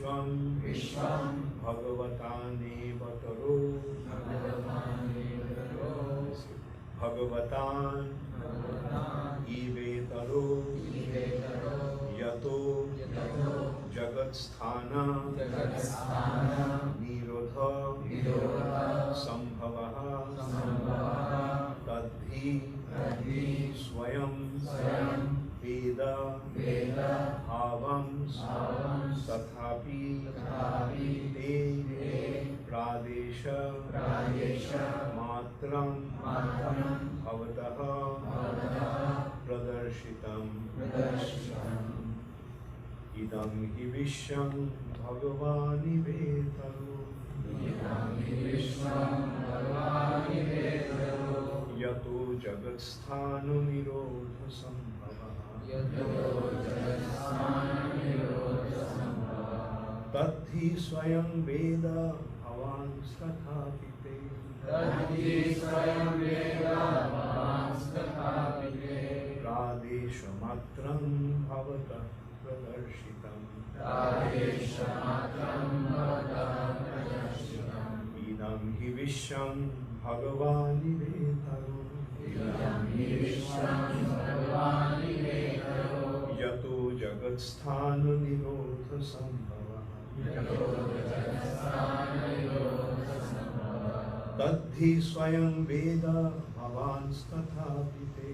Vishvam Bhagavatane Vataro Bhagavatan Ivetaro Yato Jagatsthana Nirodha Sambhavaha Tadhi Swayam Veda Bhavam Tathapi Te Pradesha Matram Bhavataha Pradarshitam Idam hi Vishwam Bhagavani Vetaro Yato Jagatsthano Nirodha Sambhavaha Tadhi Swayam Veda Bhavan Stathapite Pradesha Matram Bhavata Pradarshitam Idam hi Vishwam Bhagavani Vetaro Yato Jagatsthano Nirodha Sambhavaha Tadhi Swayam Veda Bhavan Stathapite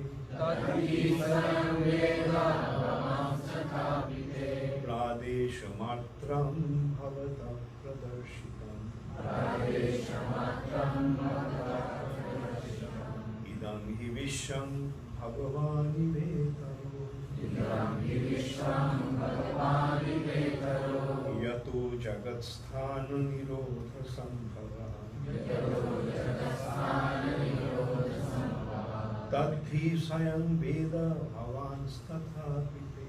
Pradesha Matram Bhavata Pradarshitam Idam hi Vishwam Bhagavani Vetaro Yato Jagatsthano Nirodha Sambhavaha Tadhi Swayam Veda Bhavan Stathapite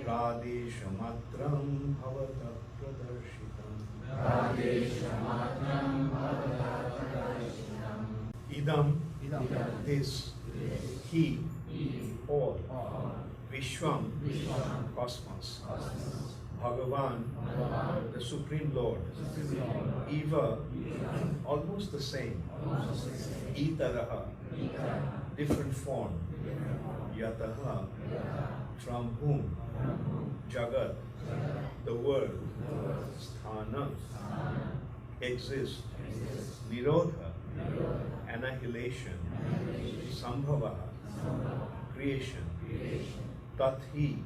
Pradesha Matram Bhavata Pradarshitam Idam, this, he, all, Vishwam, cosmos, Bhagavan, the Supreme Lord, Eva, almost the same, Itaraha, different form, Yataha, from whom, Jagat, the world, Sthana, exists, Nirodha, annihilation, Sambhavaha, creation, Tathi,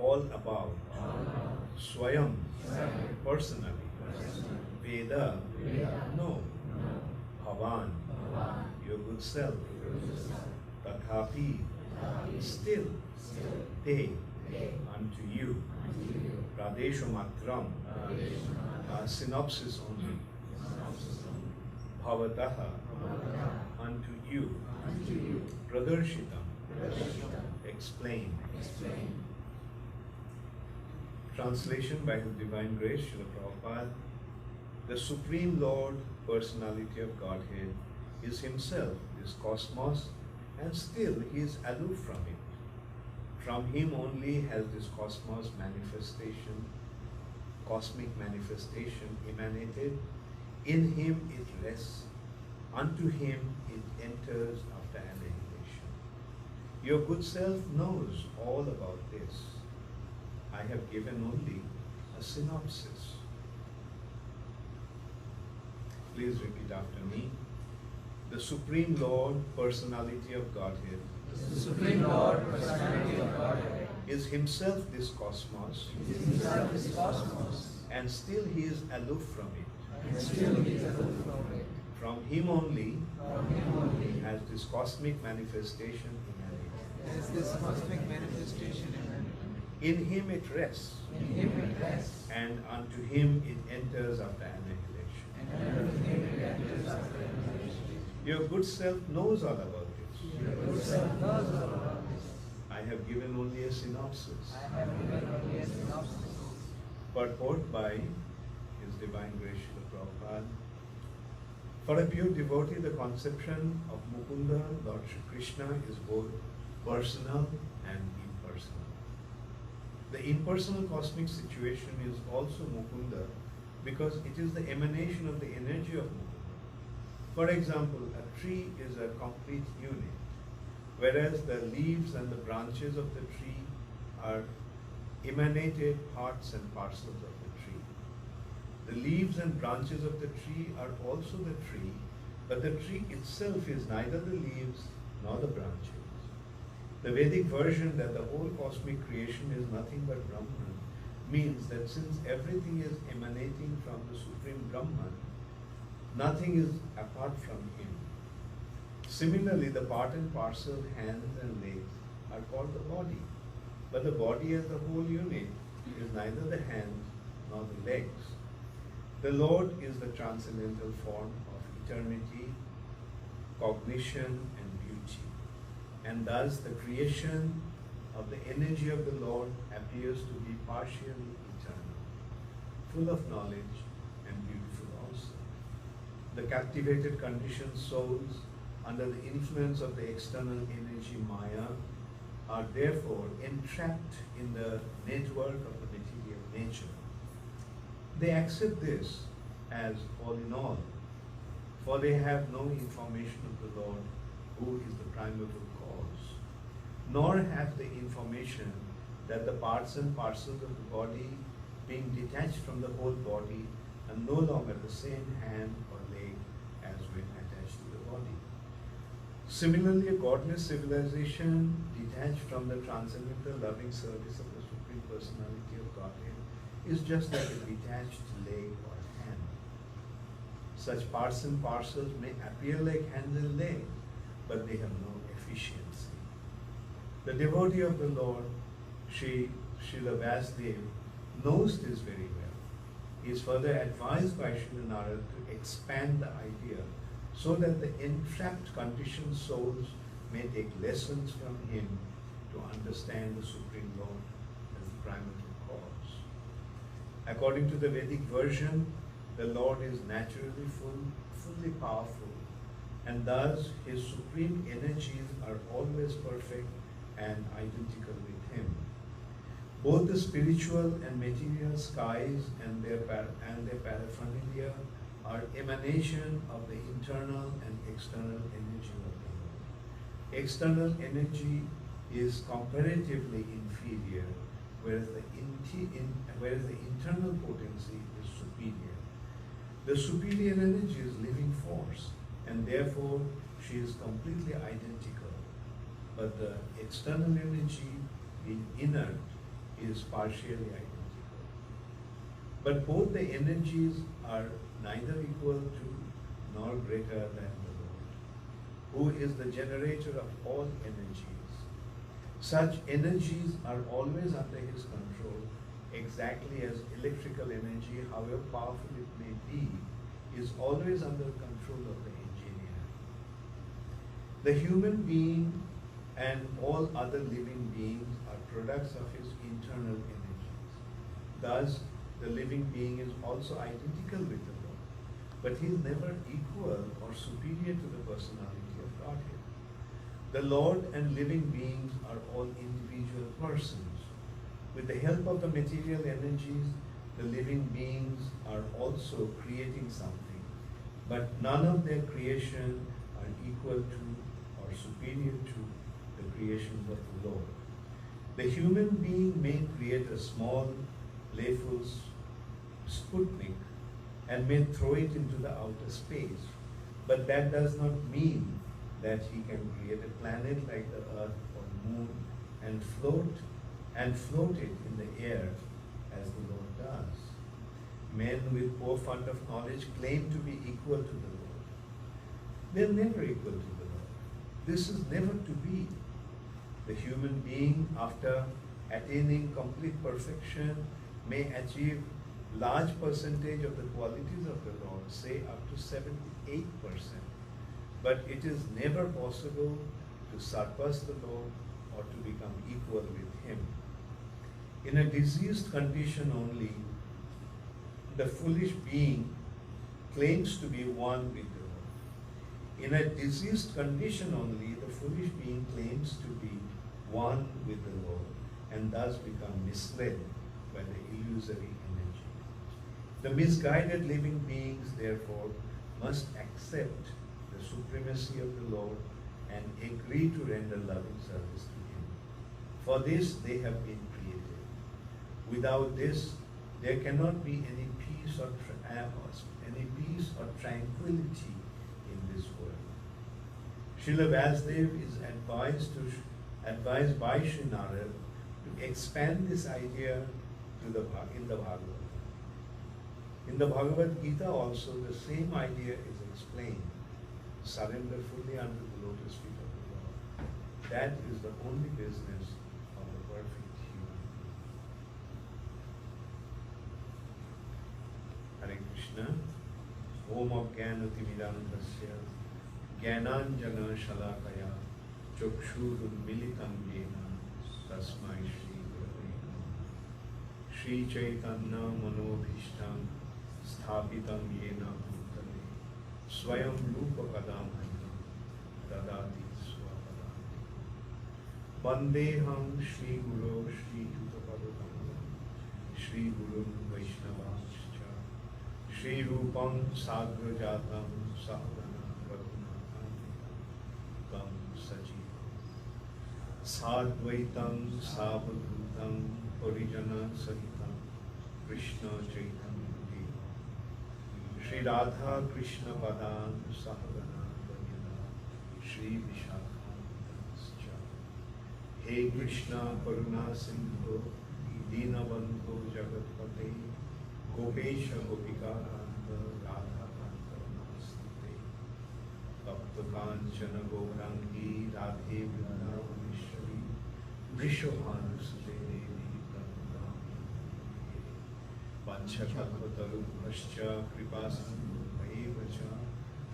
all about, Swayam, personally, Veda, no, Bhavan, your good self, Tathapi, still, Te, unto you, Pradesha Matram, synopsis only, Bhavataha, unto you, Pradarshitam, explain. Translation by His Divine Grace, Srila Prabhupada. The Supreme Lord, Personality of Godhead, is Himself, this cosmos, and still He is aloof from it. From Him only has this cosmos manifestation, cosmic manifestation emanated. In Him it rests. Unto Him it enters after annihilation. Your good self knows all about this. I have given only a synopsis. Please repeat after me. The Supreme Lord, Personality of Godhead, The Supreme Lord, Personality of Godhead, is Himself this cosmos, and still He is aloof from it. From Him only has this cosmic manifestation emanated. In Him it rests, and unto Him it enters after annihilation. Your good self knows all about this. I have given only a synopsis. Purport by His Divine Grace Srila Prabhupada. For a pure devotee, the conception of Mukunda, Lord Shri Krishna, is both personal and impersonal. impersonal. The impersonal cosmic situation is also Mukunda because it is the emanation of the energy of Mukunda. For example, a tree is a complete unit, whereas the leaves and the branches of the tree are emanated parts and parcels of the tree. The leaves and branches of the tree are also the tree, but the tree itself is neither the leaves nor the branches. The Vedic version that the whole cosmic creation is nothing but Brahman means that since everything is emanating from the Supreme Brahman, nothing is apart from him. Similarly, the part and parcel hands and legs are called the body, but the body as a whole unit is neither the hands nor the legs. The Lord is the transcendental form of eternity, cognition, and beauty. And thus the creation of the energy of the Lord appears to be partially eternal, full of knowledge and beautiful also. The captivated conditioned souls under the influence of the external energy Maya are therefore entrapped in the network of the material nature. They accept this as all in all, for they have no information of the Lord, who is the primeval cause, nor have the information that the parts and parcels of the body, being detached from the whole body, are no longer the same hand or leg as when attached to the body. Similarly, a godless civilization detached from the transcendental loving service of the Supreme Personality of Godhead is just like a detached leg or hand. Such parts and parcels may appear like hands and legs, but they have no efficiency. The devotee of the Lord, Srila Vasudev, knows this very well. He is further advised by Srila Narada to expand the idea so that the entrapped conditioned souls may take lessons from him to understand the Supreme Lord as the primeval cause. According to the Vedic version, the Lord is naturally fully powerful, and thus his supreme energies are always perfect and identical with him. Both the spiritual and material skies and their paraphernalia are emanation of the internal and external energy of the Lord. External energy is comparatively inferior, whereas the internal potency is superior. The superior energy is living force, and therefore she is completely identical. But the external energy, being inert, is partially identical. But both the energies are neither equal to nor greater than the Lord, who is the generator of all energies. Such energies are always under his control, exactly as electrical energy, however powerful it may be, is always under the control of the engineer. The human being and all other living beings are products of his internal energies. Thus, the living being is also identical with the Lord, but he is never equal or superior to the personality of Godhead. The Lord and living beings are all individual persons. With the help of the material energies, the living beings are also creating something, but none of their creation are equal to or superior to the creations of the Lord. The human being may create a small, playful Sputnik and may throw it into the outer space, but that does not mean that he can create a planet like the Earth or Moon and float it in the air as the Lord does. Men with poor fund of knowledge claim to be equal to the Lord. They are never equal to the Lord. This is never to be. The human being, after attaining complete perfection, may achieve large percentage of the qualities of the Lord, say up to 78%. But it is never possible to surpass the Lord or to become equal with him. In a diseased condition only, the foolish being claims to be one with the Lord. In a diseased condition only, the foolish being claims to be one with the Lord. and thus become misled by the illusory energy. The misguided living beings, therefore, must accept the supremacy of the Lord and agree to render loving service to Him. For this they have been created. Without this, there cannot be any peace or tranquility in this world. Srila Vasudev is advised by Sri Narad to expand this idea in the Bhagavatam. In the Bhagavad Gita also the same idea is explained. Surrender fully unto the lotus feet of the Lord. That is the only business of the perfect human being. Hare Krishna. Om Ajnanatimidandasya Jnananjana Shalakaya Chakshurunmilitam Yena Tasmai Shri Gurave Namah. Shri Chaitanya Manobhishtam Sthapitam Yena Bhutale Swayam Rupa Kadamaya Dadati Swapadati Vandeham Shri Guru Shri Yutapadam Shri Guru Vaishnavascha Shri Rupam Sagrajatam Sahana Raghunathanita Tam Sajivam Sadvaitam Savadhutam Parijana Sahitam Krishna Chaitanya Deva Shri Radha Krishna Padan Sahagana Vajana Shri Vishakhantascha He Krishna Karuna Sindhu Dinabandhu Jagatpate Gopesha Gopika Kanta Radha Kanta Namaste Bhakta Kanchana Gaurangi Radhe Vrindavaneshwari Vrishabhanusute Devi Pranamami Panchakalpatarubhascha Kripasindhu Bhaivacha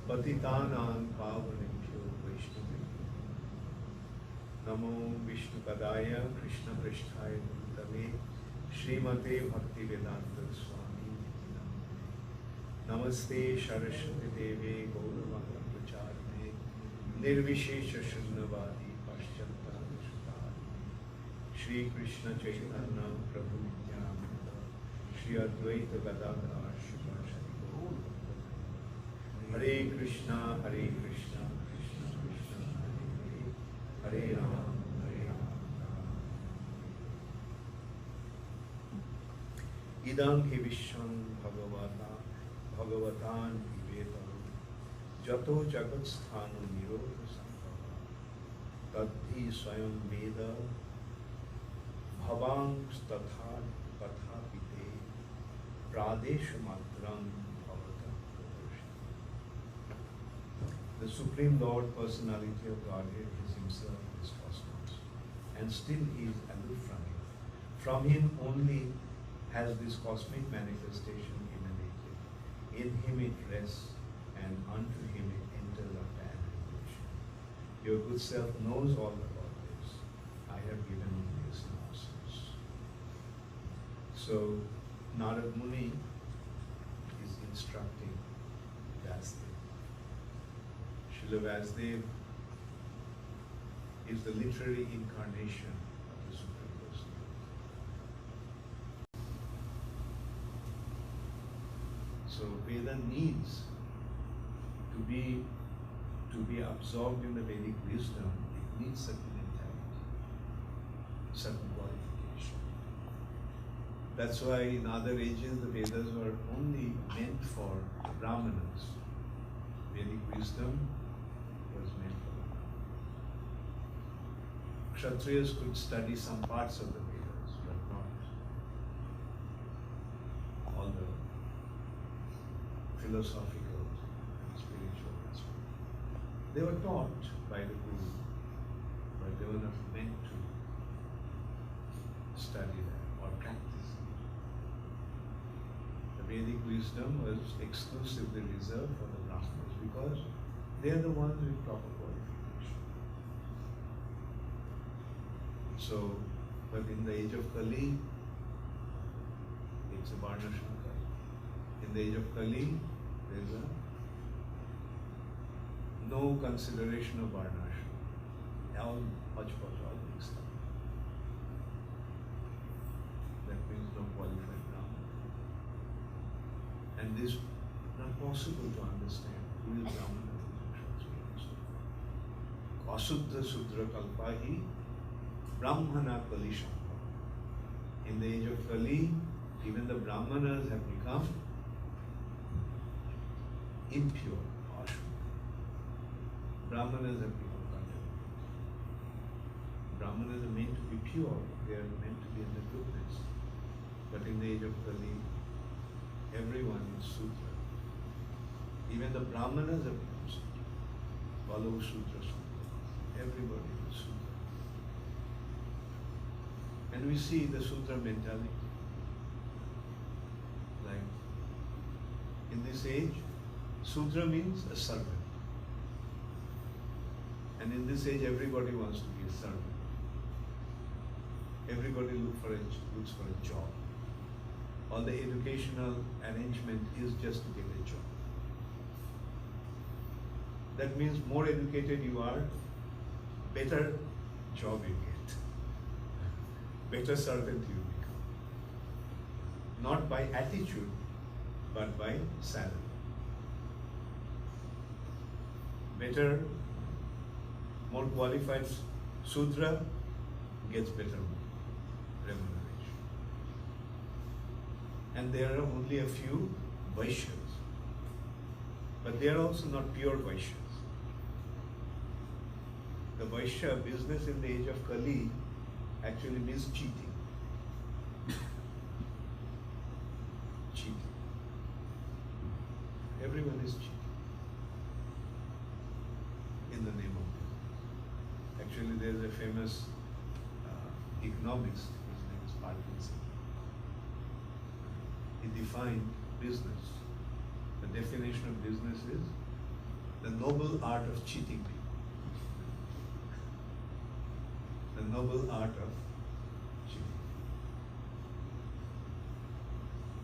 Patitanang Pavanebhyo Vaishnavebhyo Namo Vishnu Padaya Krishna Pristhaya Bhutale Srimate Bhakti Vedanta Swami Namaste Saraswati Deve Gauravanga Pracharane Nirvishesha Shunnavadi Paschata Shrutari Shri Krishna Chaitanya Prabhu Nityananda Shri Advaita Gadadhar Shivashri Gaur Hare Krishna Hare Krishna Krishna Krishna Hare Hare Hare Rama Idam hi vishwam bhagavatan hivetam jato jagat sthanu nirodha sambhava tadhi swayam veda bhavang tatha kathapite pradesha matram bhavata pradarshana. The Supreme Lord, Personality of Godhead, is Himself, His cosmos, and still He is aloof from Him. From Him only has this cosmic manifestation emanated. In Him it rests, and unto Him it enters after annihilation. Your good self knows all about this. I have given you this synopsis. So, Narad Muni is instructing Vasudev. Srila Vasudev is the literary incarnation of the Supreme Personality. So Veda needs to be absorbed in the Vedic wisdom. It needs certain mentality, certain qualification. That's why in other ages the Vedas were only meant for Brahmanas. Vedic wisdom was meant for the Brahmanas. Kshatriyas could study some parts of the Vedas, but not all the philosophical and spiritual aspects. They were taught by the Guru, but they were not meant to study that or practice it. The Vedic wisdom was exclusively reserved for the Brahmanas because they are the ones with proper qualification. So, but in the age of Kali, it's a Varnashram Kali. In the age of Kali, there is no consideration of Varnashram. All much all mixed up. And this is not possible to understand who is Brahmana, who is Kshatriya. Kasuddha Sudra Kalpahi Brahmana Kalisham. In the age of Kali, even the Brahmanas have become impure. Brahmanas have become contaminated. Brahmanas are meant to be pure, they are meant to be in the goodness. But in the age of Kali, everyone is Sudra. Even the Brahmanas have become Sudra. Follow Sudra Sudra. Everybody is Sudra. And we see the Sudra mentality. Like, in this age, Sudra means a servant. And in this age, everybody wants to be a servant. Everybody looks for a job. All the educational arrangement is just to get a job. That means more educated you are, better job you get. Better servant you become. Not by attitude, but by salary. Better, more qualified Sudra gets better remuneration. And there are only a few Vaishyas. But they are also not pure Vaishyas. The Vaishya business in the age of Kali actually means cheating. Cheating. Everyone is cheating in the name of business. Actually, there is a famous economist, his name is Parkinson. He defined business. The definition of business is the noble art of cheating people. The noble art of cheating.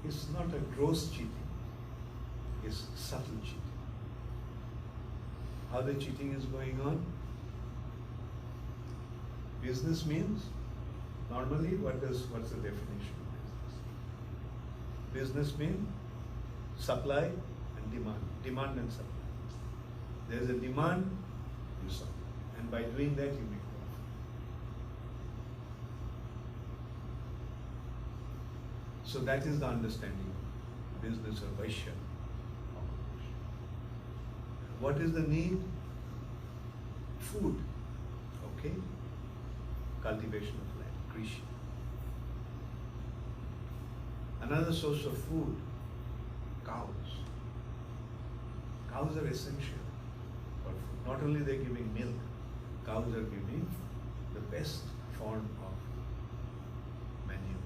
It's not a gross cheating, it's subtle cheating. How the cheating is going on? Business means, normally what's the definition of business? Business means supply and demand. Demand and supply. There is a demand, you supply. And by doing that you make profit. So that is the understanding of business or Vaishya. What is the need? Food. Okay? Cultivation of land, Krishi. Another source of food, cows. Cows are essential for food. Not only they're giving milk, cows are giving the best form of manure,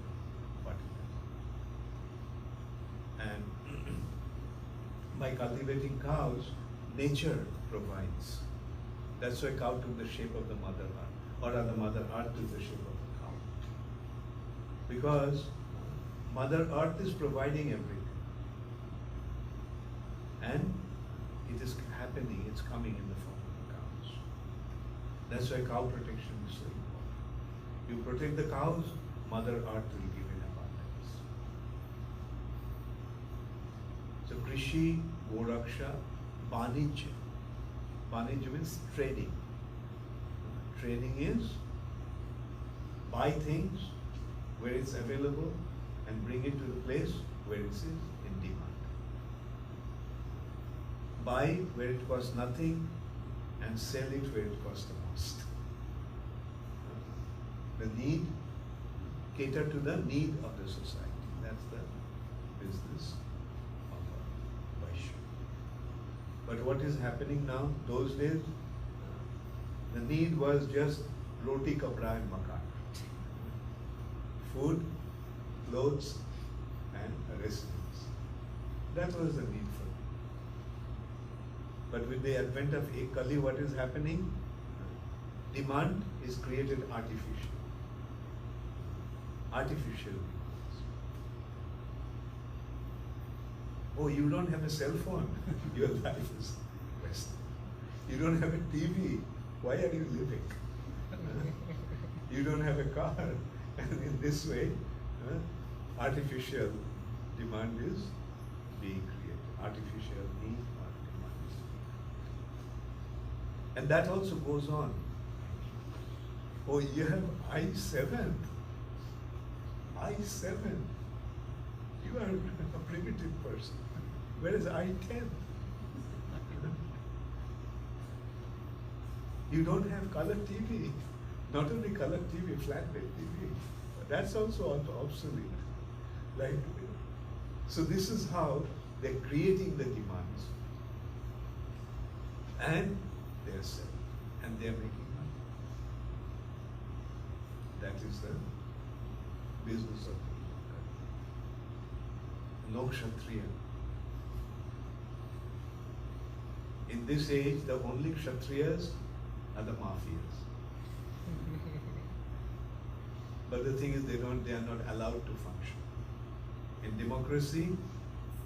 fertilizer. And by cultivating cows, nature provides. That's why cow took the shape of the mother earth, or rather mother earth took the shape of the cow. Because mother earth is providing everything. And it is happening, it's coming in the form of the cows. That's why cow protection is so important. You protect the cows, mother earth will give in abundance. So Krishi, Goraksha, Banijya. Banijya means trading. Trading is buy things where it's available and bring it to the place where it is in demand. Buy where it costs nothing and sell it where it costs the most. The need, cater to the need of the society. That's the business of a Vaishya. But what is happening now? Those days, the need was just roti, kapra and makan. Food, clothes and a residence. That was the need for them. But with the advent of Kali, what is happening? Demand is created artificially. Artificial needs. Oh, you don't have a cell phone. Your life is wasted. You don't have a TV. Why are you living? You don't have a car. And in this way, artificial demand is being created, artificial being or demons. And that also goes on. Oh, you have I7. I7. You are a primitive person. Whereas I10. You don't have color TV. Not only color TV, flat-bed TV. That's also obsolete. Like, so this is how they're creating the demands. And they're selling. And they're making money. That is the business of the no Kshatriya. In this age, the only Kshatriyas are the mafias. But the thing is, they are not allowed to function. In democracy,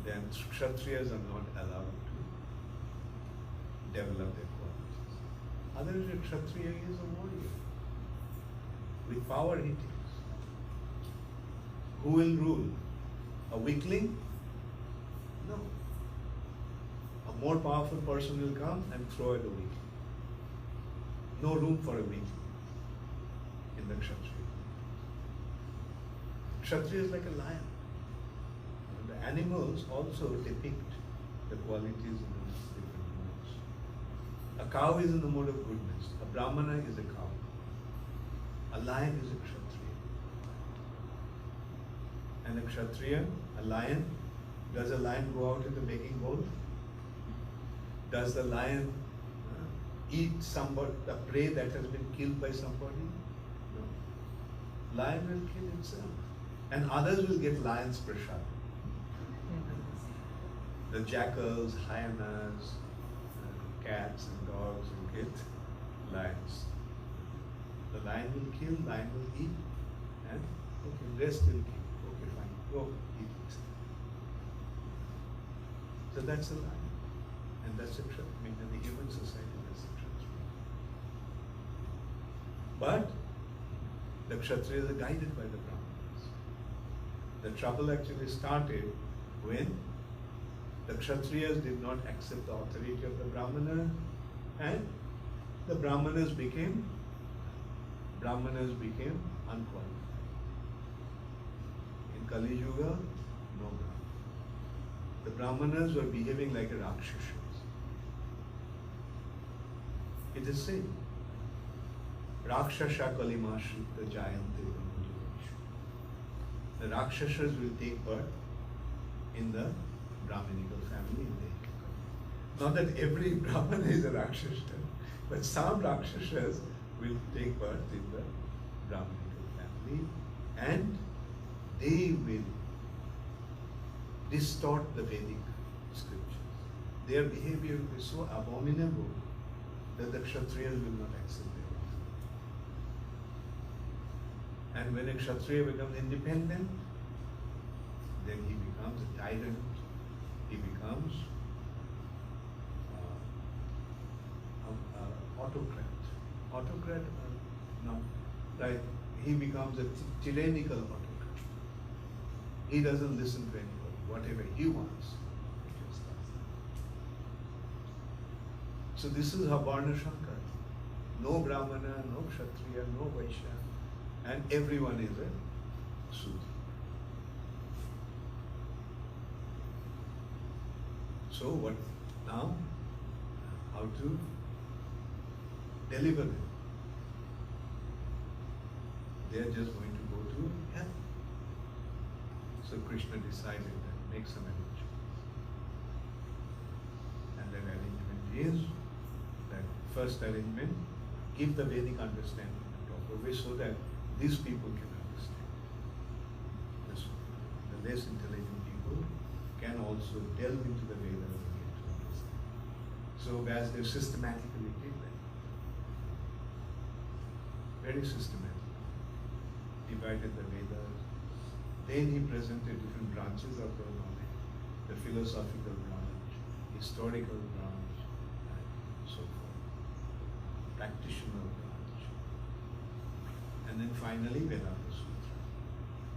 then Kshatriyas are not allowed to develop their qualities. Otherwise, a Kshatriya is a warrior with power it is. Who will rule? A weakling? No. A more powerful person will come and throw at the weakling. No room for a weakling in the Kshatriya. Kshatriya is like a lion. The animals also depict the qualities in the different modes. A cow is in the mode of goodness. A brahmana is a cow. A lion is a Kshatriya. And a Kshatriya, a lion, does a lion go out in the begging bowl? Does the lion eat somebody, the prey that has been killed by somebody? No. Lion will kill himself. And others will get lion's prasad. The jackals, hyenas, cats and dogs will get lions. The lion will kill, lion will eat, and okay, rest will kill. Okay, fine, go eat it. So that's a lion. And that's a Kshatriya. I mean, in the human society, that's a Kshatriya. But the Kshatriyas are guided by the Brahmanas. The trouble actually started when the Kshatriyas did not accept the authority of the Brahmana, and the Brahmanas became unqualified. In Kali Yuga, no Brahmana. The Brahmanas were behaving like a Rakshasas. It is said, Rakshasha Kalimashrita Jayante Brahmajurishu. The Rakshasas will take birth in the Brahminical family in the Not that every Brahmana is a Rakshasa, but some Rakshasas will take birth in the Brahminical family, and they will distort the Vedic scriptures. Their behavior will be so abominable that the Kshatriyas will not accept their authority. And when a Kshatriya becomes independent, then he becomes a tyrant, he becomes autocrat. Autocrat, no, right? He becomes a tyrannical autocrat. He doesn't listen to anybody. Whatever he wants, he just does. So this is how Varna Shankar. No Brahmana, no Kshatriya, no Vaishya, and everyone is a Sudra. So what now? How to deliver them? They are just going to go to hell. So Krishna decided that make some arrangement. And that arrangement is that first arrangement, give the Vedic understanding in a proper way so that these people can understand. The less intelligent people can also delve into the Vedas and get to understand. So as they systematically did that, very systematically, divided the Vedas. Then he presented different branches of the knowledge, the philosophical branch, historical branch, and so forth, practitioner branch. And then finally Vedanta Sutra,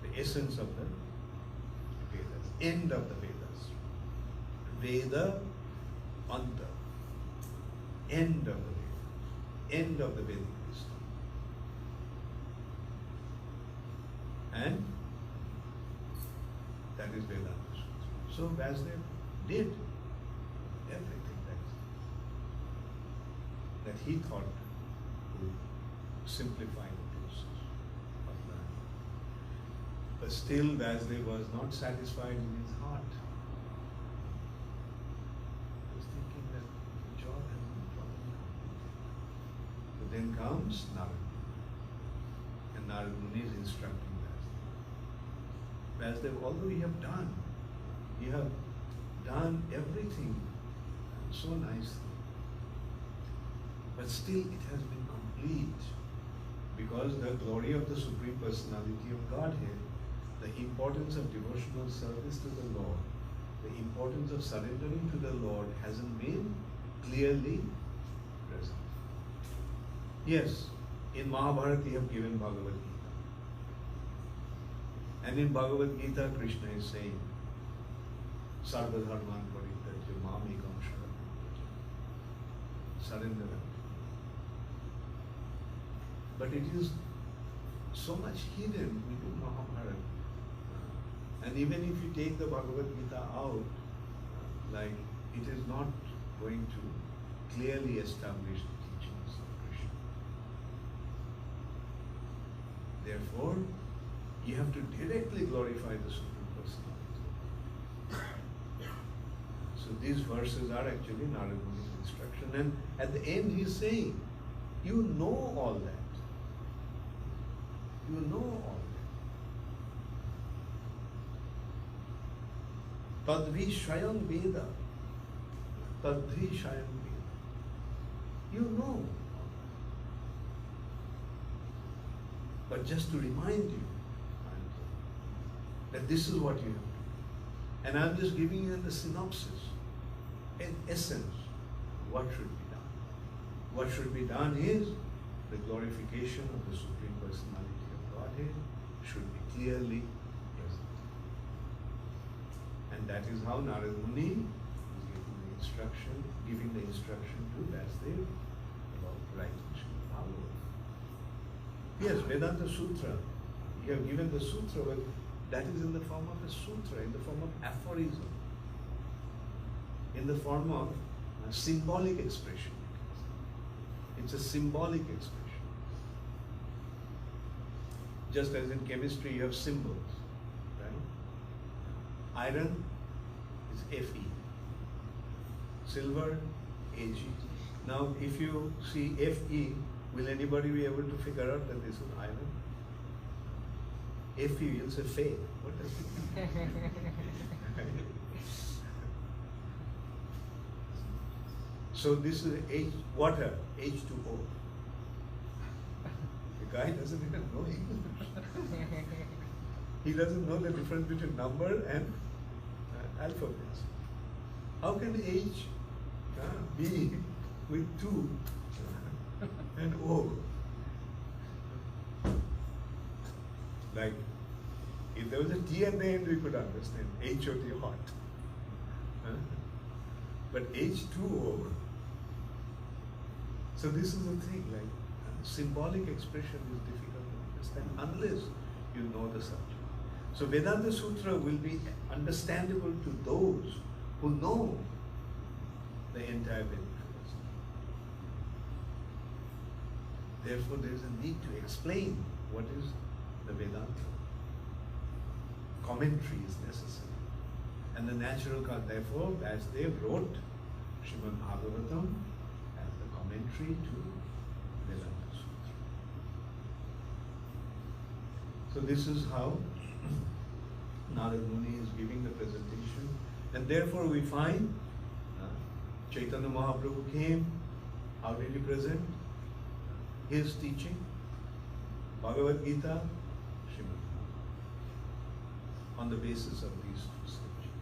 the essence of the Vedas, end of the Vedas. Veda Anta, end of the Veda, end of the Vedic wisdom. And that is Vedanta Sutra. So Vasudev did everything that he thought would simplify the process of learning. But still Vasudev was not satisfied in his heart. He was thinking that the job has been completed. But then comes Narada. And Narada Muni is instructing Vasudev. Vasudev, although you have done everything so nicely, but still it has been complete because the glory of the Supreme Personality of Godhead, the importance of devotional service to the Lord, the importance of surrendering to the Lord hasn't been clearly present. Yes, in Mahabharata you have given Bhagavad Gita. And in Bhagavad Gita, Krishna is saying, Sarva dharman parityajya mam ekam sharanam vraja. Surrender. But it is so much hidden within Mahabharata. And even if you take the Bhagavad Gita out, like it is not going to clearly establish the teachings of Krishna. Therefore, you have to directly glorify the Supreme Personality. So these verses are actually Narada Muni's instruction. And at the end he is saying, you know all that. You know all that. Tadvi Shayam Veda. Tadvi Shayam Veda. You know. But just to remind you that this is what you have to do. And I'm just giving you the synopsis, in essence, what should be done. What should be done is the glorification of the Supreme Personality of Godhead should be clearly present. And that is how Narada Muni is giving the instruction to Vasudev about writing Srimad Bhagavatam. Yes, Vedanta Sutra. You have given the sutra, but that is in the form of a sutra, in the form of aphorism, in the form of a symbolic expression. It's a symbolic expression. Just as in chemistry you have symbols, right? Iron is Fe, silver Ag. Now if you see Fe, will anybody be able to figure out that this is iron? Fe, you'll say Fe. What does it mean? So this is water, H2O. The guy doesn't even know English. He doesn't know the difference between number and alphabets. How can H be with 2 and O? Like, if there was a T at the end, we could understand. H-O-T, hot. But H2O. So this is the thing, like, symbolic expression is difficult to understand unless you know the subject. So Vedanta Sutra will be understandable to those who know the entire Vedic philosophy. Therefore, there is a need to explain what is the Vedanta. Commentary is necessary. And the natural therefore, as they wrote Srimad Bhagavatam as the commentary to Vedanta Sutra. So this is how Narada Muni is giving the presentation. And therefore we find Chaitanya Mahaprabhu came. How did he present his teaching? Bhagavad Gita, Srimad Bhagavatam, on the basis of these two scriptures.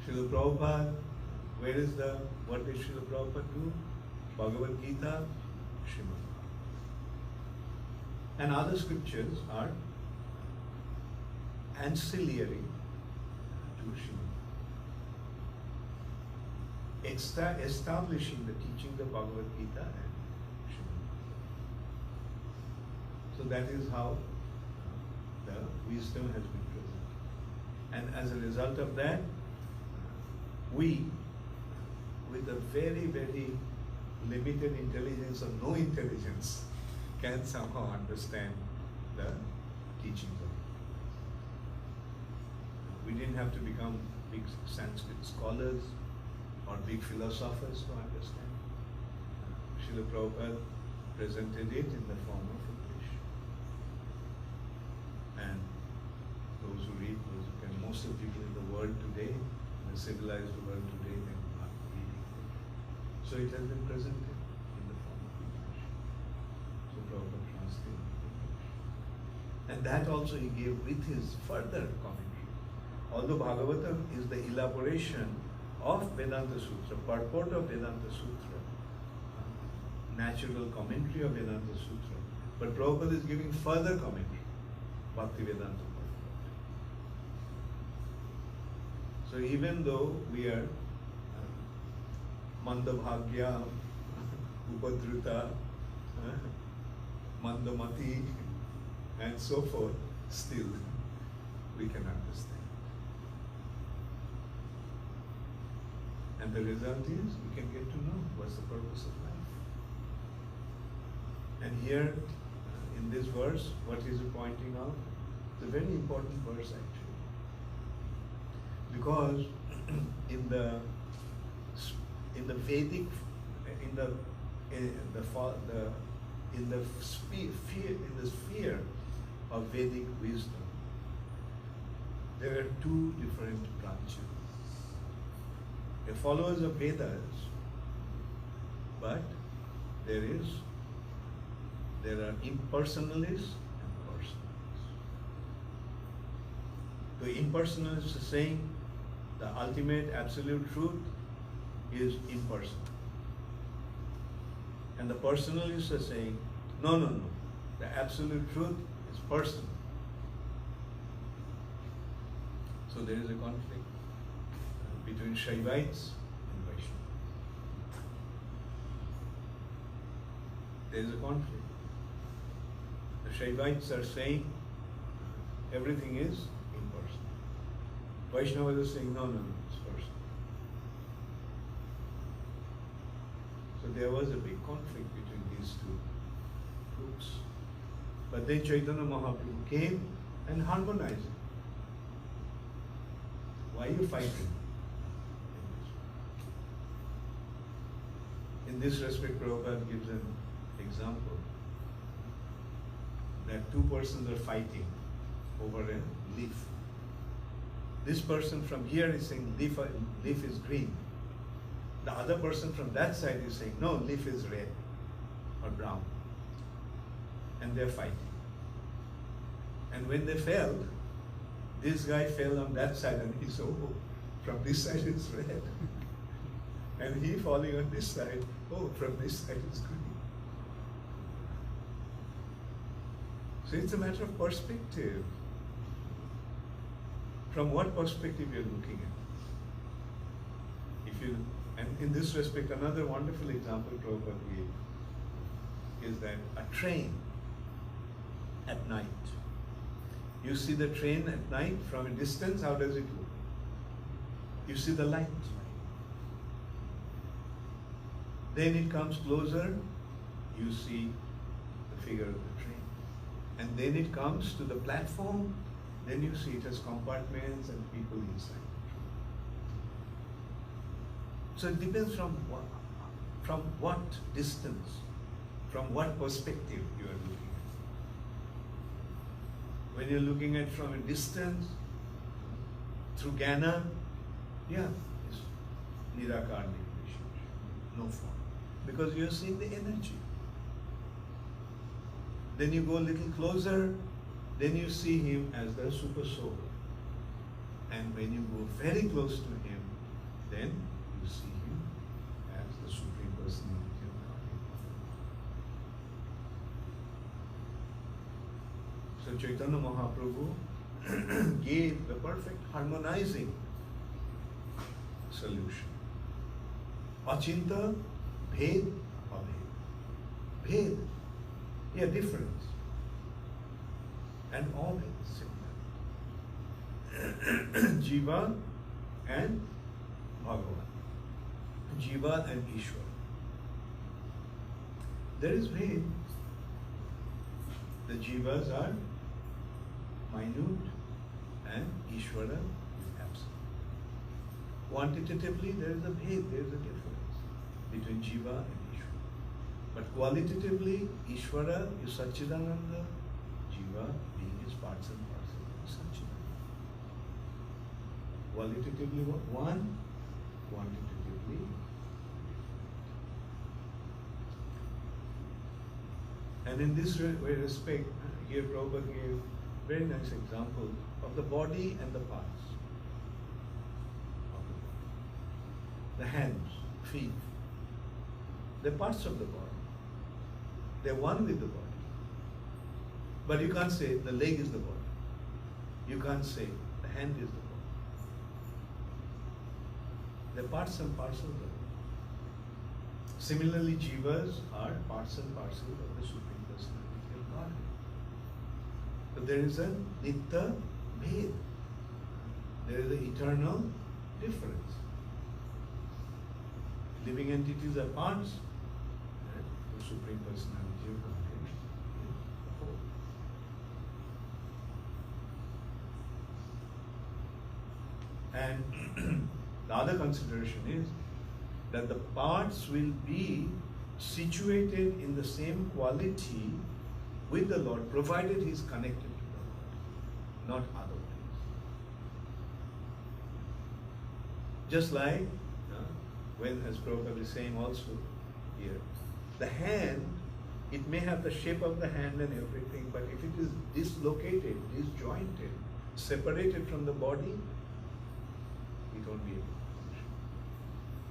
Srila Prabhupada, what did Srila Prabhupada do? Bhagavad Gita, Srimad Bhagavatam. And other scriptures are ancillary to Srimad establishing the teachings of Bhagavad Gita and Srimad. So that is how the wisdom has been presented. And as a result of that, we, with a very, very limited intelligence or no intelligence, can somehow understand the teachings of it. We didn't have to become big Sanskrit scholars or big philosophers to understand. Srila Prabhupada presented it in the form of English. And those who read, most of the people in the world today, in the civilized world today, they are reading it. So it has been presented in the form of English. So Prabhupada translated English. And that also he gave with his further commentary. Although Bhagavatam is the elaboration of Vedanta Sutra, purport of Vedanta Sutra, natural commentary of Vedanta Sutra, but Prabhupada is giving further commentary, Bhakti Vedanta purport. So even though we are Mandabhagya, Upadruta, Mandamati, and so forth, still we can understand. And the result is we can get to know what's the purpose of life. And here, in this verse, what is he pointing out? It's a very important verse actually. Because in the Vedic, in the sphere of Vedic wisdom, there are two different branches. The followers of Vedas, but there are impersonalists and personalists. The impersonalists are saying the ultimate absolute truth is impersonal. And the personalists are saying, no, the absolute truth is personal. So there is a conflict between Shaivites and Vaishnavas. There is a conflict. The Shaivites are saying everything is impersonal. Vaishnavas are saying no, it's personal. So there was a big conflict between these two groups. But then Chaitanya Mahaprabhu came and harmonized it. Why are you fighting? In this respect, Prabhupada gives an example that two persons are fighting over a leaf. This person from here is saying leaf is green. The other person from that side is saying no, leaf is red or brown. And they're fighting. And when they fell, this guy fell on that side and he said, oh, from this side it's red. And he falling on this side, oh, from this side it's green. So it's a matter of perspective. From what perspective you're looking at. And in this respect, another wonderful example Prabhupada gave is that a train at night. You see the train at night from a distance, how does it look? You see the light. Then it comes closer, you see the figure of the train. And then it comes to the platform, then you see it has compartments and people inside the train. So it depends from what distance, from what perspective you are looking at. When you're looking at from a distance, through Jnana, yeah, it's Nirakar Nirvishesha, no form. Because you're seeing the energy. Then you go a little closer, then you see him as the super soul. And when you go very close to him, then you see him as the Supreme Personality of Godhead. So Chaitanya Mahaprabhu gave the perfect harmonizing solution. Achinta, bhed, abhed. Bhed, yeah, difference. And abhed, similar. Jiva and Bhagavan. Jiva and Ishwar. There is bhed. The jivas are minute and Ishvara is absent. Quantitatively, there is a bhed, there is a difference between jiva and Ishvara. But qualitatively, Ishvara is Satchidananda, jiva being his parts and parcels of Satchidananda. Qualitatively one, quantitatively. And in this respect, here Prabhupada gave very nice example of the body and the parts. The hands, feet, they're parts of the body. They're one with the body. But you can't say the leg is the body. You can't say the hand is the body. They're parts and parcels of the body. Similarly, jivas are parts and parcels of the Supreme Personality of Godhead. But there is a nitya bhed. There is an eternal difference. Living entities are parts, and the Supreme Personality of Godhead is the whole. And the other consideration is that the parts will be situated in the same quality with the Lord, provided he is connected to the Lord, not otherwise. Just like, when, as Prabhupada is saying also here, the hand, it may have the shape of the hand and everything, but if it is dislocated, disjointed, separated from the body, it won't be able to function.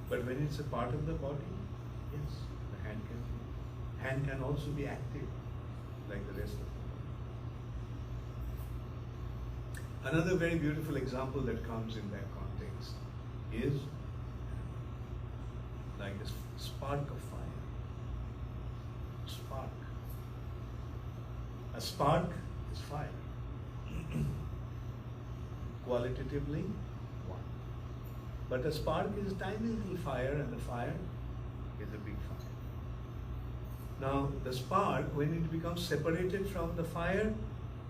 But when it's a part of the body, yes, the hand can also be active like the rest of the body. Another very beautiful example that comes in that context is like a spark of fire. Spark. A spark is fire. Qualitatively, one. But a spark is tiny little fire, and the fire is a big fire. Now, the spark, when it becomes separated from the fire,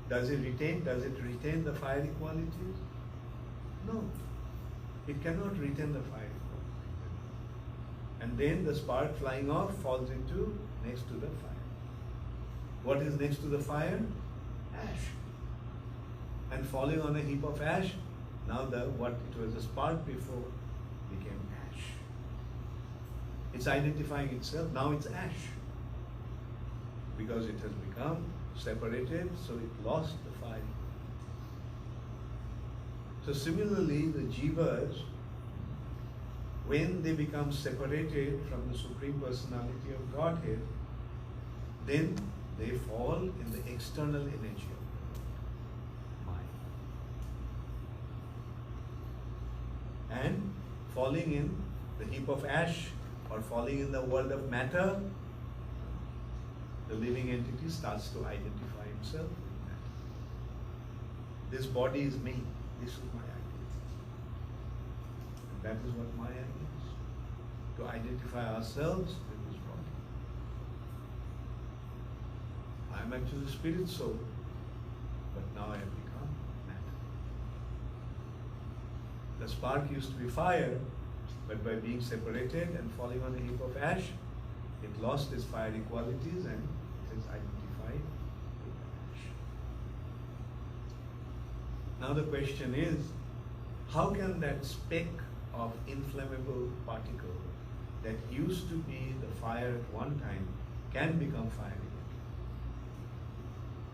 does it retain the fiery qualities? No. It cannot retain the fiery qualities. And then the spark flying off falls into next to the fire. What is next to the fire? Ash. And falling on a heap of ash, now what it was a spark before became ash. It's identifying itself, now it's ash. Because it has become separated, so it lost the fire. So similarly, the jivas, when they become separated from the Supreme Personality of Godhead, then they fall in the external energy of the mind. And falling in the heap of ash or falling in the world of matter, the living entity starts to identify himself with matter. This body is me. This is my identity. And that is what Maya is. To identify ourselves with this body. I am actually spirit soul, but now I have become matter. The spark used to be fire, but by being separated and falling on a heap of ash, it lost its fiery qualities and it is identified with ash. Now the question is, how can that speck of inflammable particle that used to be the fire at one time can become fire again?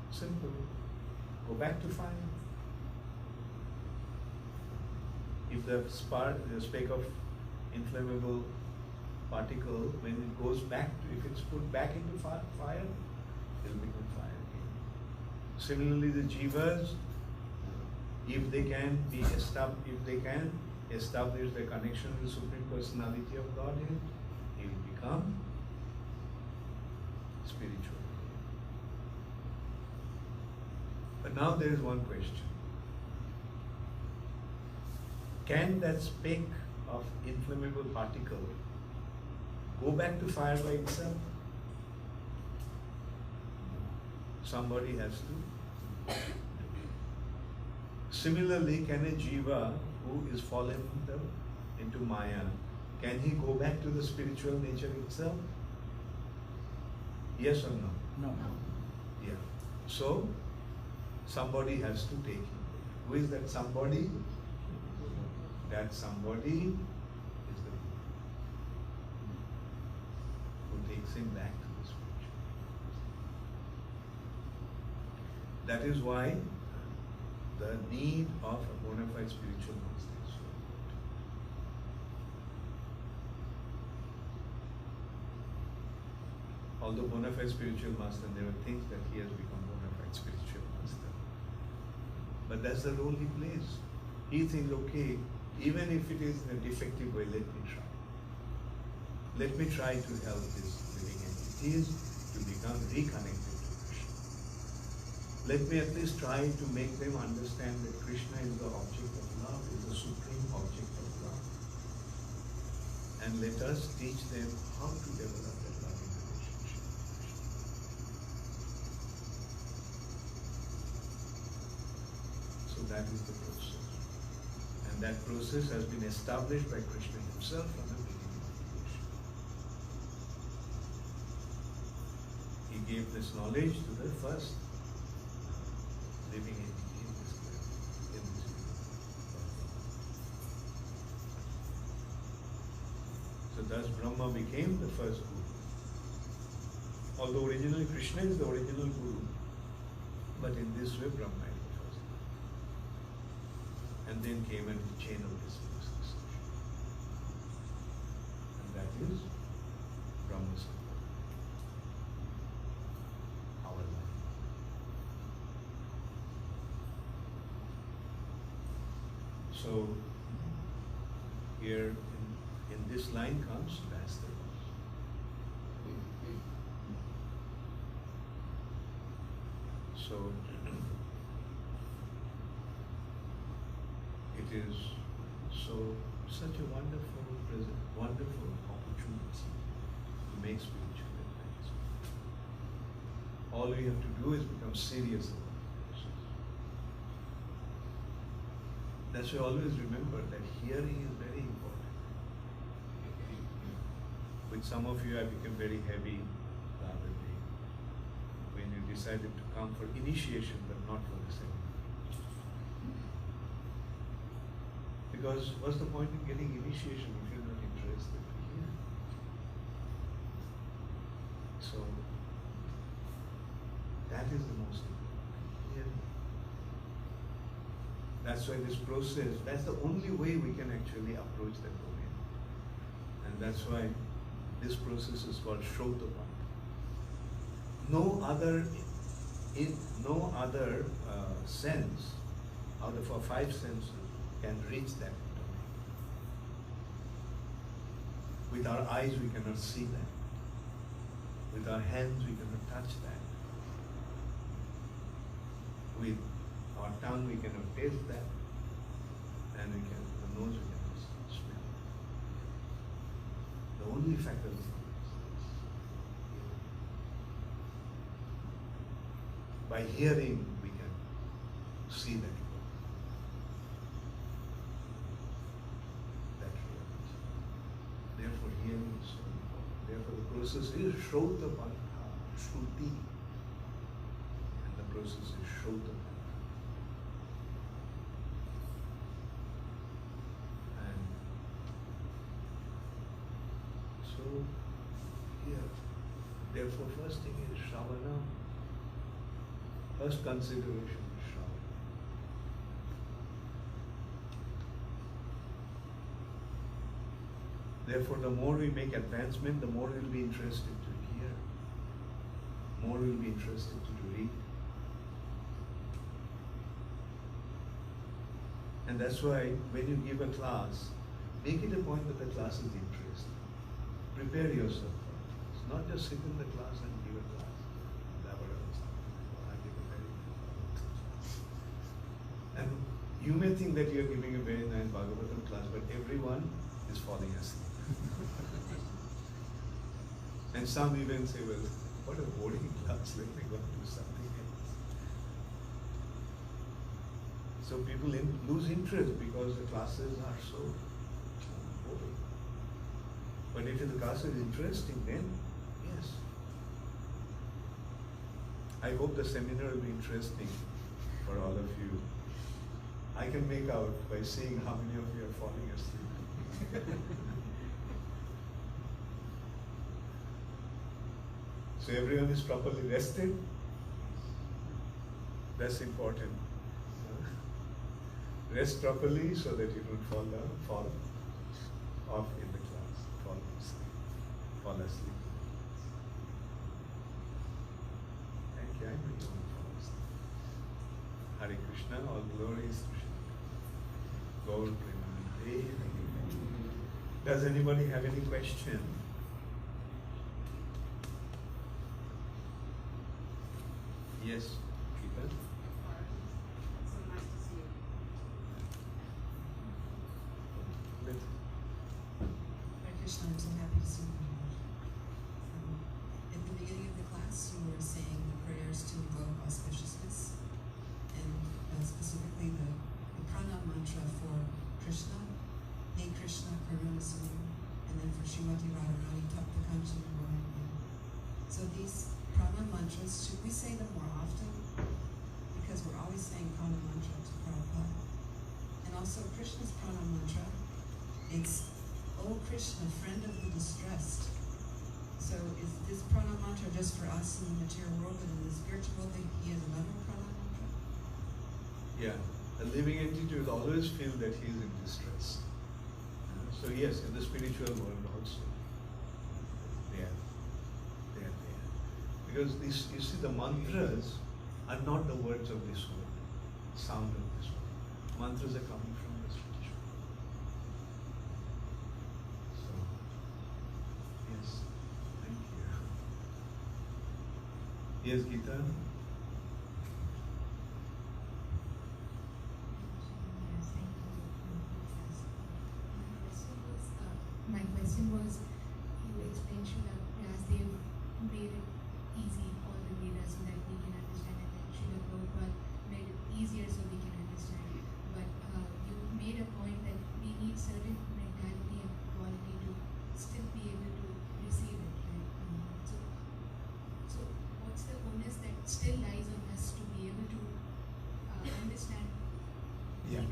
Simple. Go back to fire. If the speck of inflammable particle, when it goes back to, if it's put back into fire, it'll become fire again. Similarly, the jivas, if they can be established, if they can establish the connection with the Supreme Personality of Godhead, he will become spiritual. But now there is one question. Can that speck of inflammable particle go back to fire by itself? Somebody has to. Similarly, can a jiva who is fallen into Maya, can he go back to the spiritual nature itself? Yes or no? No. Yeah. So, somebody has to take him. Who is that somebody? That somebody is the Guru who takes him back to the spiritual. That is why the need of a bona fide spiritual master is so important. Although bona fide spiritual master never thinks that he has become bona fide spiritual master. But that's the role he plays. He thinks, okay, even if it is in a defective way, let me try. Let me try to help these living entities to become reconnected to Krishna. Let me at least try to make them understand that Krishna is the object of love, is the supreme object of love. And let us teach them how to develop that loving relationship with Krishna. So that is the process. And that process has been established by Krishna himself from the beginning of creation. He gave this knowledge to the first living entity in this world. So thus Brahma became the first Guru. Although originally Krishna is the original Guru, but in this way Brahma is the first Guru. And then came a chain of disciplines. And that is Brahma Sampada, our life. So here in this line comes Master. So it is such a wonderful opportunity to make spiritual advancement. All we have to do is become serious about it. That's why always remember that hearing is very important. With some of you, I became very heavy the other day when you decided to come for initiation but not for the seminar. Because what's the point in getting initiation if you're not interested to hear? So that is the most important. Hearing. That's why this process, that's the only way we can actually approach that domain. And that's why this process is called Shrotapan. No other sense out of our five senses can reach that domain. With our eyes we cannot see that. With our hands we cannot touch that. With our tongue we cannot taste that. And the nose we cannot smell. The only faculty is hearing. By hearing we can see that. Therefore, hearing is so important. Therefore, the process is Shrotabandha, Shruti. And the process is Shrotabandha. And so, here, therefore, first thing is Shravana. First consideration is Shravana. Therefore, the more we make advancement, the more we'll be interested to hear, more we'll be interested to read. And And that's why when you give a class, make it a point that the class is interesting. Prepare yourself for it. It's not just sit in the class and give a class. And you may think that you are giving a very nice Bhagavatam class, but everyone is falling asleep. And some even say, well, what a boring class, let me go and do something else. So people lose interest because the classes are so boring. But if the class is interesting, then yes. I hope the seminar will be interesting for all of you. I can make out by seeing how many of you are falling asleep. So everyone is properly rested. That's important. Rest properly so that you don't fall off in the class, fall asleep. Thank you. I know you won't fall asleep. Hare Krishna, all glories to Krishna. Gaur Premanande. Does anybody have any question? Yes, Geeta? So nice to see you. Hare Krishna, I'm so happy to see you. At the beginning of the class, you were saying the prayers to invoke auspiciousness, and specifically the pranam mantra for Krishna, Hey Krishna Karuna Sindhu, and then for Srimati Radharani, Tapta Kanchan Govinda. So these pranam mantras, should we say them more often? Because we're always saying pranam mantra to Prabhupada. And also Krishna's pranam mantra, it's, O Krishna, friend of the distressed. So is this pranam mantra just for us in the material world, but in the spiritual world, he has another pranam mantra? Yeah, a living entity will always feel that he is in distress. So yes, in the spiritual world also, they are there. Because these, you see, the mantras are not the words of this world, sound of this world. Mantras are coming from the spiritual world. So, yes, thank you. Yes, Geeta? My question was, you explained Srila Vyasdev made it easy, all the Vedas, so that we can understand it, and Srila Prabhupada made it easier so we can understand it. But you made a point that we need certain mentality and quality to still be able to receive it, right? So what's the onus that still lies on us to be able to understand? Yeah.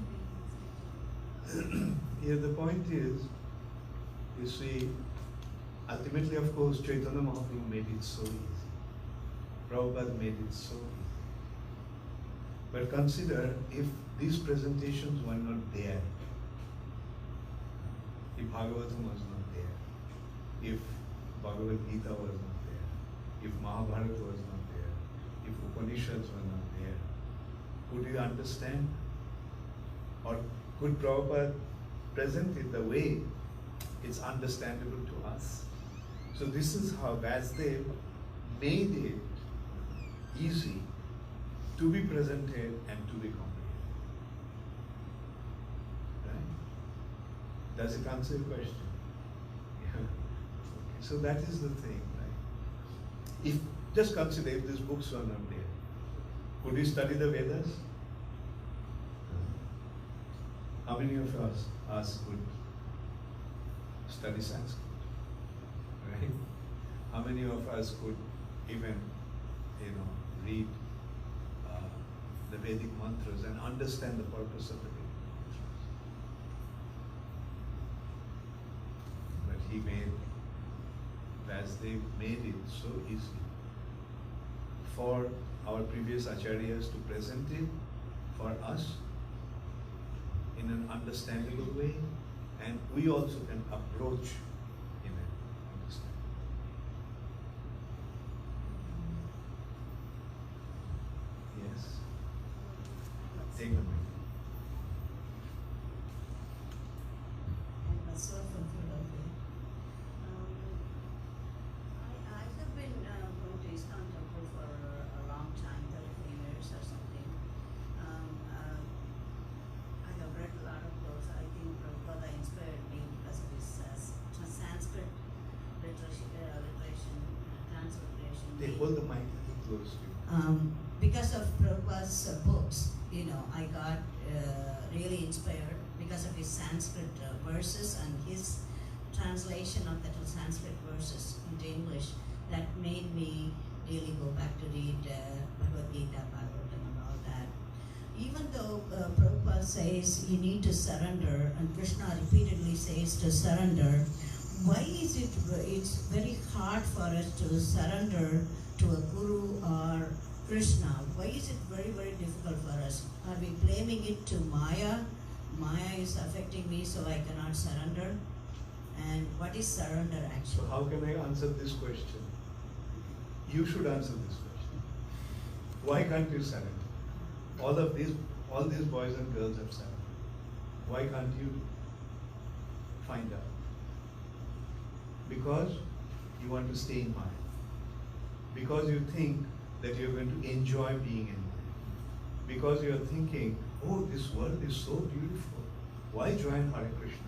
Yeah, the point is, you see, ultimately, of course, Chaitanya Mahaprabhu made it so easy. Prabhupada made it so easy. But consider if these presentations were not there, if Bhagavatam was not there, if Bhagavad Gita was not there, if Mahabharata was not there, if Upanishads were not there, could you understand? Or could Prabhupada present it the way it's understandable to us? So this is how Vyasdev made it easy to be presented and to be comprehended. Right? Does it answer your question? Yeah. Okay. So that is the thing, right? If just consider if these books were not there, could we study the Vedas? How many of us could study Sanskrit? Right? How many of us could even, read the Vedic mantras and understand the purpose of the Vedic mantras? But Vyasdev made it so easy for our previous acharyas to present it for us in an understandable way, and we also can approach in an understandable way. Yes? Take a minute. Okay, hold the mic close to you. Because of Prabhupada's books, I got really inspired because of his Sanskrit verses and his translation of the Sanskrit verses into English. That made me really go back to read Bhagavad Gita, Bhagavatam and all that. Even though Prabhupada says you need to surrender, and Krishna repeatedly says to surrender, why is it's very hard for us to surrender to a guru or Krishna? Why is it very, very difficult for us? Are we blaming it to Maya? Maya is affecting me, so I cannot surrender. And what is surrender So actually? how can I answer this question? You should answer this question. Why can't you surrender? All these boys and girls have surrendered. Why can't you find out? Because you want to stay in Maya. Because you think that you're going to enjoy being in Maya. Because you're thinking, oh, this world is so beautiful. Why join Hare Krishna?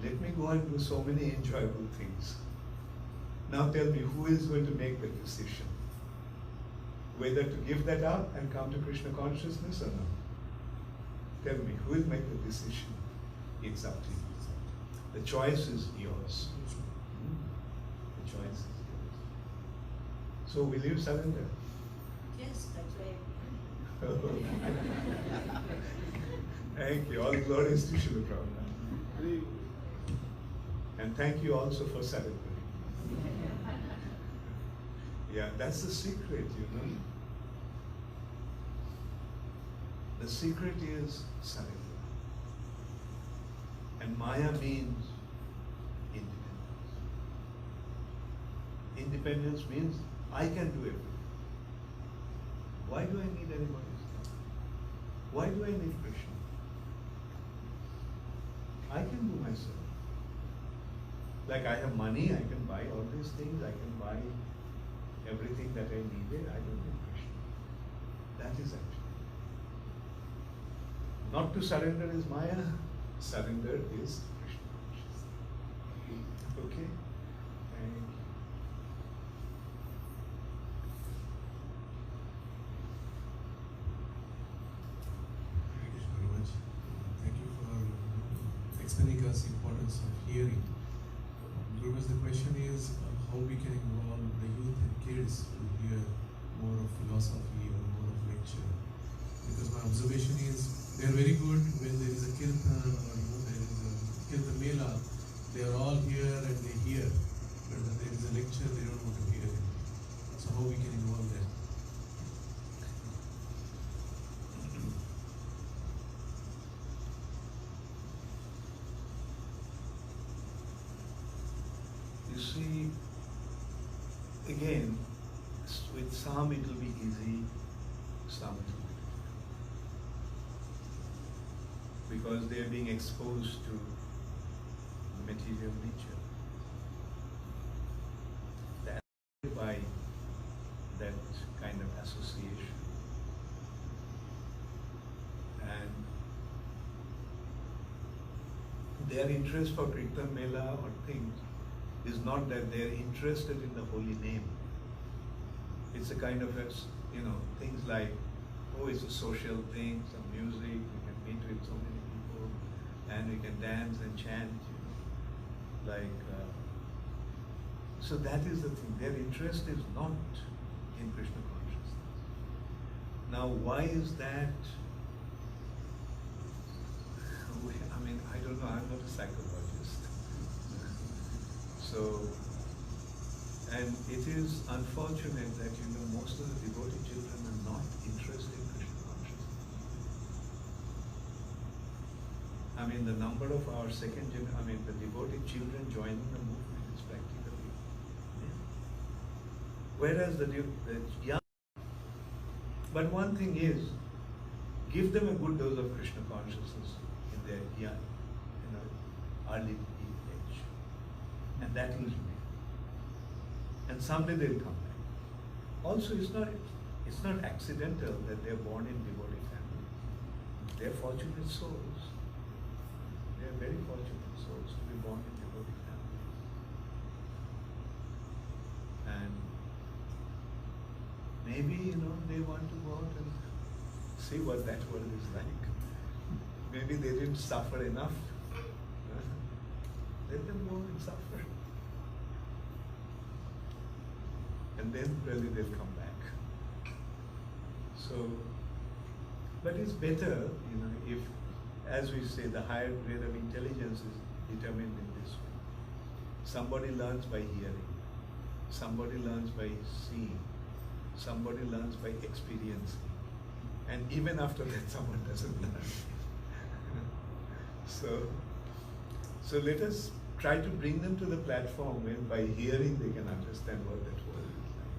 Let me go and do so many enjoyable things. Now tell me, who is going to make the decision? Whether to give that up and come to Krishna consciousness or not? Tell me, who will make the decision? It's up to you. The choice is yours. The choice is yours. So will you surrender? Yes, that's right. Thank you. All glories to Srila Prabhupada. And thank you also for surrendering. Yeah, that's the secret, The secret is surrender. And Maya means independence. Independence means I can do everything. Why do I need anybody's help? Why do I need Krishna? I can do myself. Like I have money, I can buy all these things, I can buy everything that I needed. I don't need Krishna. That is actually. Not to surrender is Maya, surrender is Krishna consciousness. Okay? Thank you. Thank you very much. Thank you for explaining us the importance of hearing. Gurus, the question is how we can involve the youth and kids to hear more of philosophy or more of lecture. Because my observation is they are very good when there is a kirtan or there is a kirtan mela. They are all here and they hear. But when there is a lecture, they don't want to hear it. So how we can involve them? You see, again, with some it will be easy, some it will be difficult. Because they are being exposed to material nature. That by that kind of association. And their interest for Kirtan Mela or things is not that they are interested in the holy name. It's a kind of, things like, oh, it's a social thing, some music, we can meet with so many people, and we can dance and chant, so that is the thing. Their interest is not in Krishna consciousness. Now, why is that? I don't know, I'm not a psychologist. So, and it is unfortunate that, most of the devotee children are not interested in Krishna consciousness. The number of our the devotee children joining the movement is practically nil. Whereas the young, but one thing is, give them a good dose of Krishna consciousness in their young, early age, and that will remain. And someday they'll come back. Also, it's not accidental that they're born in devotee families. They're fortunate souls. They're very fortunate souls to be born in devotee families. And maybe, they want to go out and see what that world is like. Maybe they didn't suffer enough. Let them go and suffer. And then really they'll come back. So, but it's better, if, as we say, the higher grade of intelligence is determined in this way. Somebody learns by hearing. Somebody learns by seeing. Somebody learns by experiencing. And even after that, someone doesn't learn. So let us try to bring them to the platform when by hearing they can understand what that world is like.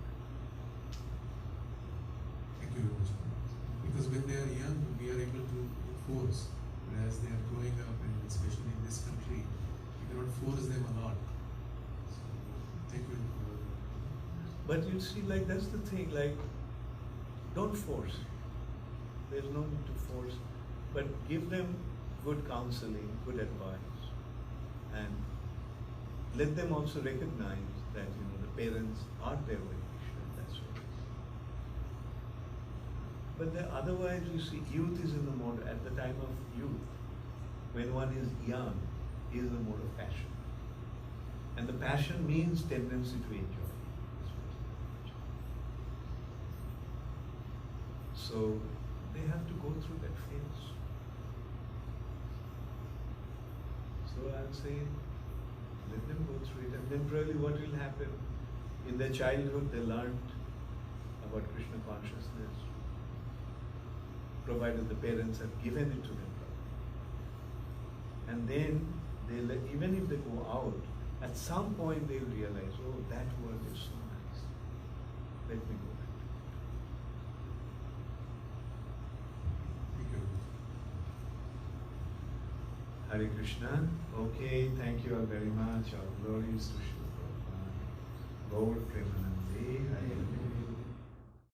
Thank you very much. Because when they are young, we are able to force. Whereas they are growing up, and especially in this country, we cannot force them a lot. So, thank you. But you see, that's the thing, don't force. There's no need to force, but give them good counseling, good advice, and let them also recognize that, the parents are their vacation, that's what it is. But otherwise, you see, youth is in the mode, at the time of youth, when one is young, is the mode of passion. And the passion means tendency to enjoy. So they have to go through that phase. So I'll say, let them go through it, and then probably what will happen, in their childhood they learned about Krishna consciousness, provided the parents have given it to them. And then, even if they go out, at some point they'll realize, oh, that world is so nice. Let me go back. Hare Krishna. Okay, thank you all very much. Our glories to Srila Prabhupada. Gaur Premanande. Hare